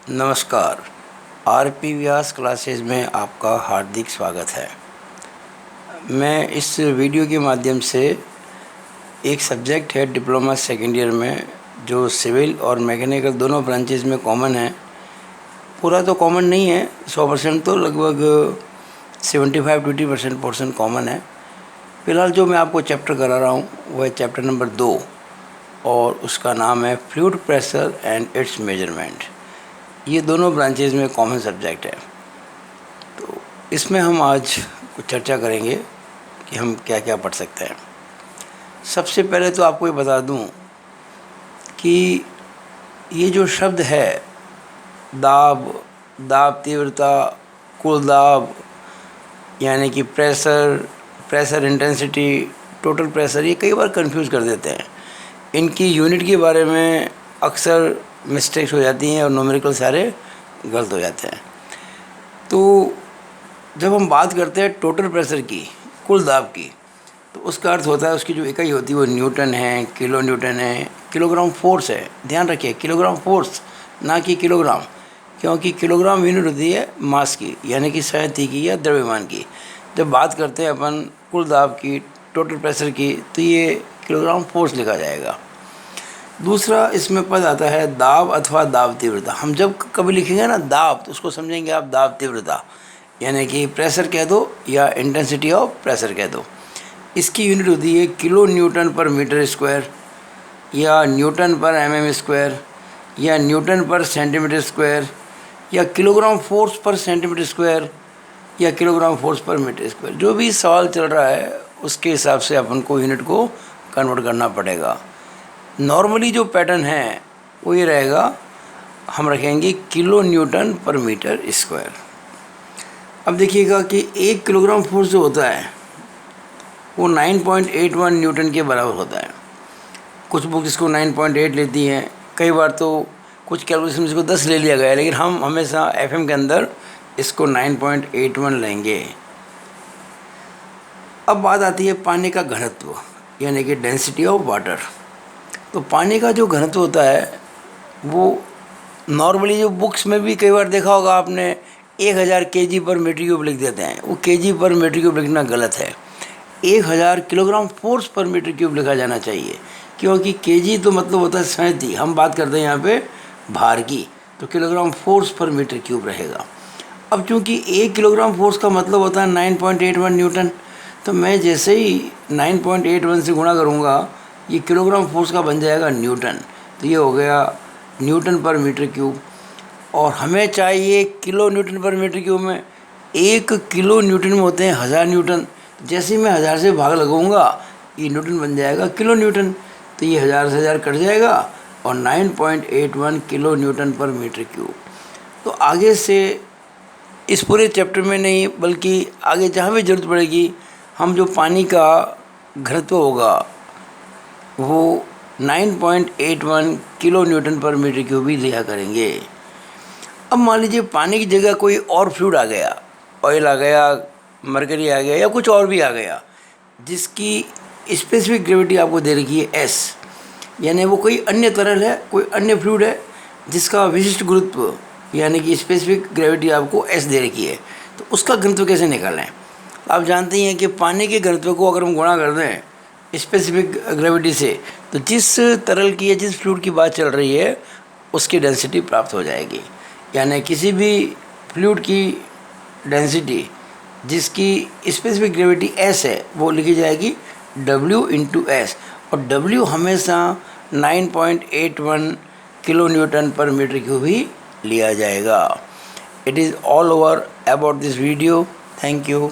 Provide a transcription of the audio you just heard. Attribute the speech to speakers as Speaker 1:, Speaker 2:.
Speaker 1: नमस्कार। आरपी व्यास क्लासेस में आपका हार्दिक स्वागत है। मैं इस वीडियो के माध्यम से एक सब्जेक्ट है डिप्लोमा सेकेंड ईयर में, जो सिविल और मैकेनिकल दोनों ब्रांचेस में कॉमन है। पूरा तो कॉमन नहीं है, 100% तो लगभग 75-20% पोर्शन कॉमन है। फ़िलहाल जो मैं आपको चैप्टर करा रहा हूँ वह चैप्टर नंबर 2 और उसका नाम है fluid pressure and it's measurement. ये दोनों ब्रांचेज में कॉमन सब्जेक्ट है। तो इसमें हम आज कुछ चर्चा करेंगे कि हम क्या क्या पढ़ सकते हैं। सबसे पहले तो आपको ये बता दूं कि ये जो शब्द है दाब, दाब तीव्रता, कुल दाब, यानी कि प्रेशर इंटेंसिटी, टोटल प्रेशर, ये कई बार कंफ्यूज कर देते हैं। इनकी यूनिट के बारे में अक्सर मिस्टेक्स हो जाती हैं और न्यूमेरिकल सारे गलत हो जाते हैं। तो जब हम बात करते हैं टोटल प्रेशर की, कुल दाब की, तो उसका अर्थ होता है, उसकी जो इकाई होती है वो न्यूटन है, किलो न्यूटन है, किलोग्राम फोर्स है। ध्यान रखिए, किलोग्राम फोर्स, ना कि किलोग्राम, क्योंकि किलोग्राम यूनिट होती है मास की, यानी कि शक्ति की या द्रव्यमान की। जब बात करते हैं अपन कुल दाब की, टोटल प्रेशर की, तो ये किलोग्राम फोर्स लिखा जाएगा। दूसरा इसमें पद आता है दाब अथवा दाब तीव्रता। हम जब कभी लिखेंगे ना दाब, तो उसको समझेंगे आप दाब तीव्रता, यानी कि प्रेशर कह दो या इंटेंसिटी ऑफ प्रेशर कह दो। इसकी यूनिट होती है किलो न्यूटन पर मीटर स्क्वायर, या न्यूटन पर mm स्क्वायर, या न्यूटन पर सेंटीमीटर स्क्वायर, या किलोग्राम फोर्स पर सेंटीमीटर स्क्वायर, या किलोग्राम फोर्स पर मीटर स्क्वायर। जो भी सवाल चल रहा है उसके हिसाब से अपन को यूनिट को कन्वर्ट करना पड़ेगा। नॉर्मली जो पैटर्न है वो ये रहेगा, हम रखेंगे किलो न्यूटन पर मीटर स्क्वायर। अब देखिएगा कि 1 किलोग्राम फोर्स जो होता है वो 9.81 न्यूटन के बराबर होता है। कुछ बुक इसको 9.8 लेती हैं, कई बार तो कुछ कैलकुलेशन इसको 10 ले लिया गया है, लेकिन हम हमेशा एफएम के अंदर इसको 9.81 लेंगे। अब बात आती है पानी का घनत्व, यानी कि डेंसिटी ऑफ वाटर। तो पानी का जो घनत्व होता है वो नॉर्मली जो बुक्स में भी कई बार देखा होगा आपने, 1000 kg पर मीटर क्यूब लिख देते हैं। वो kg पर मीटर क्यूब लिखना गलत है, 1000 किलोग्राम फोर्स पर मीटर क्यूब लिखा जाना चाहिए, क्योंकि kg तो मतलब होता है शक्ति, हम बात करते हैं यहाँ पे भार की, तो किलोग्राम फोर्स पर मीटर क्यूब रहेगा। अब चूँकि 1 किलोग्राम फोर्स का मतलब होता है 9.81 न्यूटन, तो मैं जैसे ही 9.81 से गुणा करूँगा, ये किलोग्राम फोर्स का बन जाएगा न्यूटन, तो ये हो गया न्यूटन पर मीटर क्यूब। और हमें चाहिए किलो न्यूटन पर मीटर क्यूब में, 1 किलो न्यूटन में होते हैं 1000 न्यूटन। जैसे ही मैं 1000 से भाग लगाऊंगा, ये न्यूटन बन जाएगा किलो न्यूटन, तो ये 1000 से 1000 कट जाएगा और 9.81 किलो न्यूटन पर मीटर क्यूब। तो आगे से इस पूरे चैप्टर में नहीं, बल्कि आगे जहाँ भी ज़रूरत पड़ेगी, हम जो पानी का घनत्व होगा वो 9.81 किलो न्यूटन पर मीटर क्यूब भी लिया करेंगे। अब मान लीजिए पानी की जगह कोई और फ्लूइड आ गया, ऑयल आ गया, मरकरी आ गया, या कुछ और भी आ गया, जिसकी स्पेसिफिक ग्रेविटी आपको दे रखी है S, यानी वो कोई अन्य तरल है, कोई अन्य फ्लूइड है जिसका विशिष्ट गुरुत्व यानी कि स्पेसिफिक ग्रेविटी आपको S दे रखी है। तो उसका घनत्व कैसे निकालें? आप जानते ही हैं कि पानी के घनत्व को अगर हम गुणा कर दें स्पेसिफिक ग्रेविटी से, तो जिस तरल की या जिस फ्लूइड की बात चल रही है उसकी डेंसिटी प्राप्त हो जाएगी। यानी किसी भी फ्लूइड की डेंसिटी जिसकी स्पेसिफिक ग्रेविटी S है वो लिखी जाएगी W इंटू S, और W हमेशा 9.81 किलो न्यूटन पर मीटर क्यूब ही लिया जाएगा। It is all over about this video. Thank you.